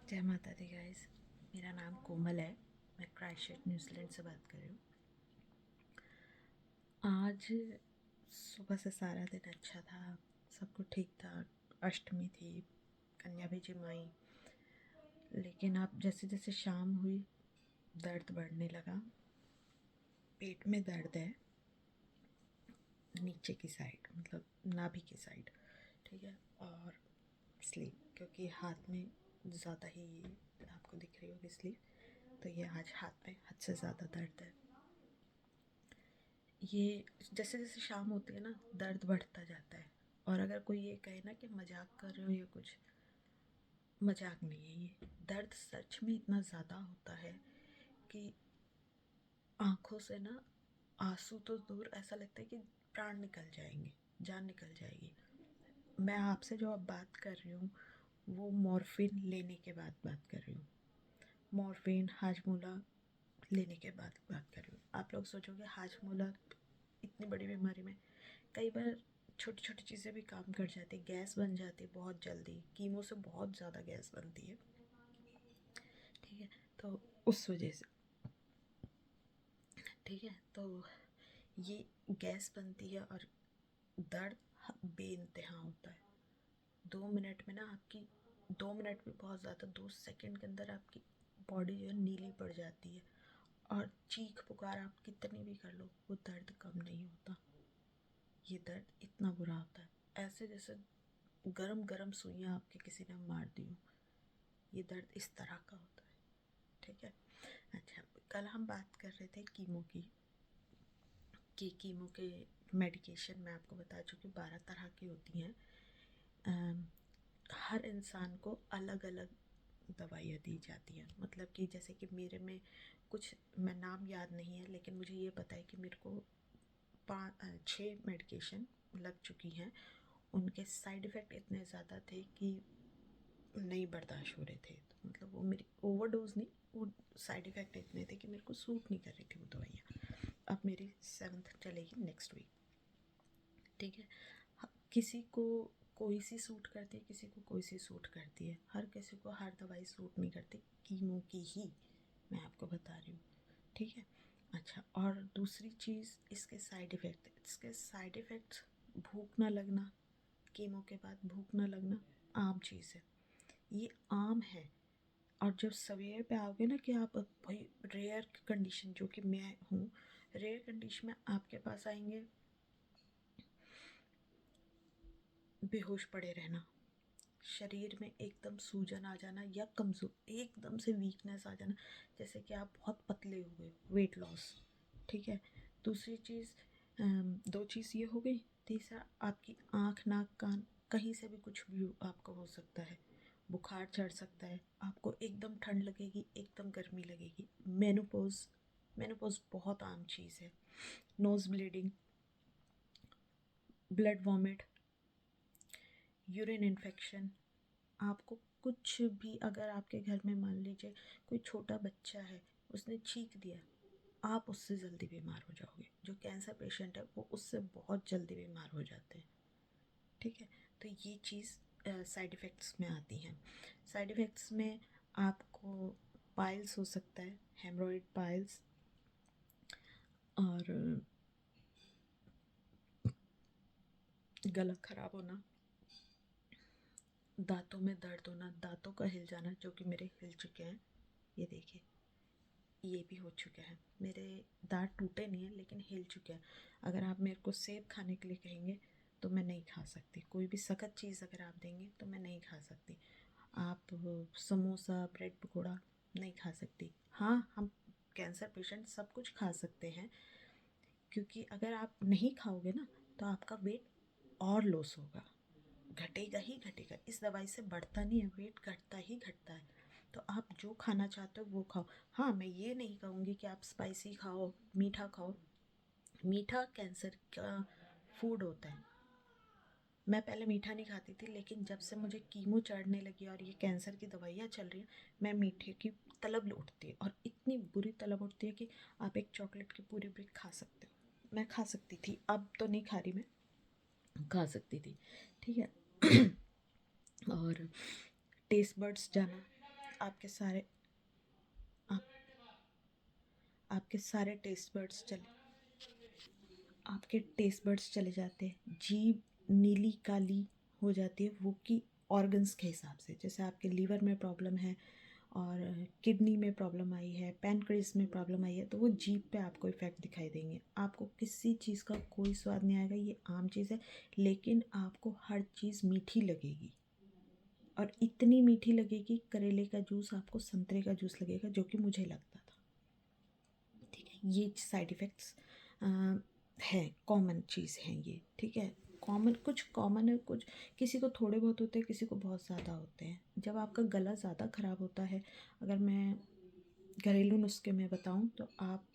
जय माता दी गाइस। मेरा नाम कोमल है। मैं क्राइस्टचर्च न्यूजीलैंड से बात कर रही हूँ। आज सुबह से सारा दिन अच्छा था, सब कुछ ठीक था। अष्टमी थी, कन्या भी जिमाई। लेकिन अब जैसे जैसे शाम हुई दर्द बढ़ने लगा। पेट में दर्द है, नीचे की साइड, मतलब नाभि की साइड। ठीक है। और स्लीप, क्योंकि हाथ में ज़्यादा ही आपको दिख रही होगी स्लीप, तो ये आज हाथ में हद से ज़्यादा दर्द है। ये जैसे जैसे शाम होती है ना, दर्द बढ़ता जाता है। और अगर कोई ये कहे ना कि मजाक कर रहे हो या कुछ, मजाक नहीं है। ये दर्द सच में इतना ज़्यादा होता है कि आंखों से ना आंसू तो दूर, ऐसा लगता है कि प्राण निकल जाएंगे, जान निकल जाएगी। मैं आपसे जो अब बात कर रही हूँ वो मॉर्फिन लेने के बाद बात कर रही हूँ। मॉर्फिन हाजमोला लेने के बाद बात कर रही हूँ। आप लोग सोचोगे हाजमोला इतनी बड़ी बीमारी में, कई बार छोटी छोटी चीज़ें भी काम कर जाती है। गैस बन जाती है बहुत जल्दी, कीमो से बहुत ज़्यादा गैस बनती है। ठीक है, तो उस वजह से, ठीक है, तो ये गैस बनती है और दर्द बेइंतहा होता है। 2 मिनट में ना आपकी, 2 मिनट में बहुत ज़्यादा, 2 सेकंड के अंदर आपकी बॉडी जो है नीली पड़ जाती है। और चीख पुकार आप कितनी भी कर लो, वो दर्द कम नहीं होता। ये दर्द इतना बुरा होता है, ऐसे जैसे गरम गरम सुइयाँ आपके किसी ने मार दी हो। ये दर्द इस तरह का होता है। ठीक है। अच्छा, कल हम बात कर रहे थे कीमो की, कि कीमो के मेडिकेशन मैं आपको बता चुकी, 12 तरह की होती हैं। हर इंसान को अलग अलग दवाइयाँ दी जाती हैं। मतलब कि जैसे कि मेरे में कुछ, मैं नाम याद नहीं है, लेकिन मुझे ये पता है कि मेरे को 6 मेडिकेशन लग चुकी हैं। उनके साइड इफ़ेक्ट इतने ज़्यादा थे कि नहीं बर्दाश्त हो रहे थे। तो मतलब वो मेरी ओवरडोज नहीं, वो साइड इफ़ेक्ट इतने थे कि मेरे को सूट नहीं कर रही थी वो दवाइयाँ। अब मेरी 7th चलेगी नेक्स्ट वीक। ठीक है। किसी को कोई सी सूट करती है, किसी को कोई सी सूट करती है। हर किसी को हर दवाई सूट नहीं करती, कीमो की ही मैं आपको बता रही हूँ। ठीक है। अच्छा, और दूसरी चीज़ इसके साइड इफ़ेक्ट, इसके साइड इफ़ेक्ट्स, भूख ना लगना, कीमो के बाद भूख ना लगना आम चीज़ है, ये आम है। और जब सवेरे पे आओगे ना कि आप भाई, रेयर कंडीशन जो कि मैं हूँ, रेयर कंडीशन में आपके पास आएंगे बेहोश पड़े रहना, शरीर में एकदम सूजन आ जाना, या कमज़ोर एकदम से वीकनेस आ जाना, जैसे कि आप बहुत पतले हो गए, वेट लॉस। ठीक है। दूसरी चीज़, 2 चीज़ ये हो गई। तीसरा, आपकी आँख नाक कान कहीं से भी कुछ भी आपको हो सकता है। बुखार चढ़ सकता है, आपको एकदम ठंड लगेगी, एकदम गर्मी लगेगी। मेनोपॉज, मेनोपॉज बहुत आम चीज़ है। Nose bleeding, blood vomit, urine infection. आपको कुछ भी, अगर आपके घर में मान लीजिए कोई छोटा बच्चा है, उसने छींक दिया, आप उससे जल्दी बीमार हो जाओगे। जो कैंसर पेशेंट है वो उससे बहुत जल्दी बीमार हो जाते हैं। ठीक है। तो ये चीज़ साइड इफ़ेक्ट्स में आती हैं। साइड इफ़ेक्ट्स में आपको पाइल्स हो सकता है, हेमरॉइड पाइल्स, और गला ख़राब होना, दांतों में दर्द होना, दांतों का हिल जाना, जो कि मेरे हिल चुके हैं। ये देखिए, ये भी हो चुका है। मेरे दांत टूटे नहीं हैं लेकिन हिल चुके हैं। अगर आप मेरे को सेब खाने के लिए कहेंगे तो मैं नहीं खा सकती। कोई भी सख्त चीज़ अगर आप देंगे तो मैं नहीं खा सकती। आप समोसा, ब्रेड पकौड़ा नहीं खा सकती। हाँ, हम कैंसर पेशेंट सब कुछ खा सकते हैं, क्योंकि अगर आप नहीं खाओगे ना तो आपका वेट और लॉस होगा, घटेगा ही घटेगा। इस दवाई से बढ़ता नहीं है वेट, घटता ही घटता है। तो आप जो खाना चाहते हो वो खाओ। हाँ, मैं ये नहीं कहूँगी कि आप स्पाइसी खाओ, मीठा खाओ। मीठा कैंसर का फूड होता है। मैं पहले मीठा नहीं खाती थी, लेकिन जब से मुझे कीमो चढ़ने लगी और ये कैंसर की दवाइयाँ चल रही हैं, मैं मीठे की तलब उठती है, और इतनी बुरी तलब उठती है कि आप एक चॉकलेट की पूरी ब्रिक खा सकते हो। मैं खा सकती थी, अब तो नहीं खा रही, मैं खा सकती थी। ठीक है। और टेस्ट बड्स जाना, आपके सारे आप, आपके सारे टेस्ट बर्ड्स चले आपके टेस्ट बर्ड्स चले जाते हैं, जीभ नीली काली हो जाती है, वो कि ऑर्गन्स के हिसाब से। जैसे आपके लीवर में प्रॉब्लम है और किडनी में प्रॉब्लम आई है, पैनक्रियास में प्रॉब्लम आई है, तो वो जीभ पे आपको इफ़ेक्ट दिखाई देंगे। आपको किसी चीज़ का कोई स्वाद नहीं आएगा, ये आम चीज़ है, लेकिन आपको हर चीज़ मीठी लगेगी और इतनी मीठी लगेगी, करेले का जूस आपको संतरे का जूस लगेगा, जो कि मुझे लगता था। ठीक है, ये साइड इफ़ेक्ट्स हैं, कॉमन चीज़ हैं ये। ठीक है, कुछ कॉमन है, कुछ किसी को थोड़े बहुत होते हैं, किसी को बहुत ज़्यादा होते हैं। जब आपका गला ज़्यादा ख़राब होता है, अगर मैं घरेलू नुस्खे में बताऊं तो आप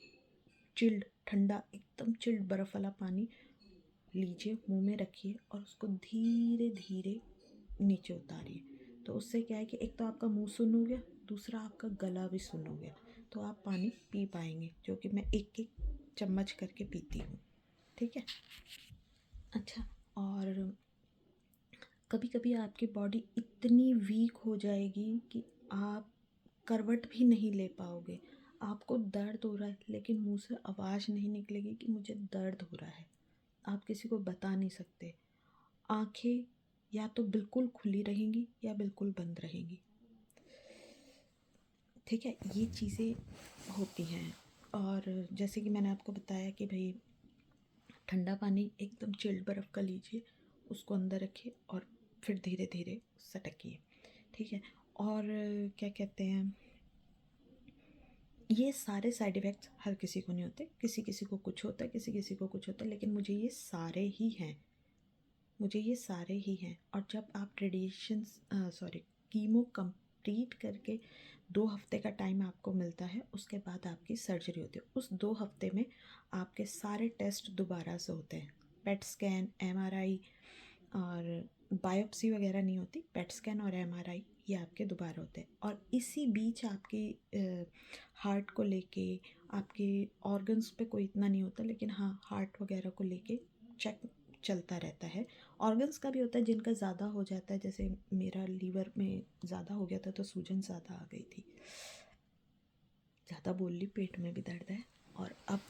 चिल्ड ठंडा एकदम चिल्ड बर्फ़ वाला पानी लीजिए, मुंह में रखिए और उसको धीरे धीरे नीचे उतारिए। तो उससे क्या है कि एक तो आपका मुंह सुन्न हो गया, दूसरा आपका गला भी सुन्न हो गया, तो आप पानी पी पाएंगे, जो कि मैं एक एक चम्मच करके पीती हूँ। ठीक है। अच्छा, और कभी कभी आपकी बॉडी इतनी वीक हो जाएगी कि आप करवट भी नहीं ले पाओगे। आपको दर्द हो रहा है लेकिन मुंह से आवाज़ नहीं निकलेगी कि मुझे दर्द हो रहा है। आप किसी को बता नहीं सकते। आंखें या तो बिल्कुल खुली रहेंगी या बिल्कुल बंद रहेंगी। ठीक है, ये चीज़ें होती हैं। और जैसे कि मैंने आपको बताया कि भाई ठंडा पानी एकदम चिल्ड बर्फ़ का लीजिए, उसको अंदर रखिए और फिर धीरे धीरे सटकिए। ठीक है। और क्या कहते हैं, ये सारे साइड इफ़ेक्ट्स हर किसी को नहीं होते, किसी किसी को कुछ होता है, किसी किसी को कुछ होता है, लेकिन मुझे ये सारे ही हैं, मुझे ये सारे ही हैं। और जब आप कीमो कंप्लीट करके 2 हफ्ते का टाइम आपको मिलता है, उसके बाद आपकी सर्जरी होती है। उस 2 हफ्ते में आपके सारे टेस्ट दोबारा से होते हैं, पेट स्कैन, एमआरआई, और बायोप्सी वगैरह नहीं होती, पेट स्कैन और एमआरआई ये आपके दोबारा होते हैं। और इसी बीच आपकी हार्ट को लेके, आपके ऑर्गन्स पे कोई इतना नहीं होता, लेकिन हाँ हार्ट वगैरह को लेके चेक चलता रहता है। ऑर्गन्स का भी होता है जिनका ज़्यादा हो जाता है, जैसे मेरा लीवर में ज़्यादा हो गया था तो सूजन ज़्यादा आ गई थी, ज़्यादा बोल ली, पेट में भी दर्द है, और अब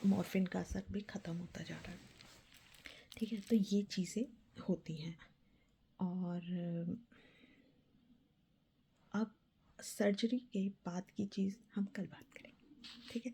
मॉर्फिन का असर भी ख़त्म होता जा रहा है। ठीक है, तो ये चीज़ें होती हैं। और अब सर्जरी के बाद की चीज़ हम कल बात करेंगे। ठीक है।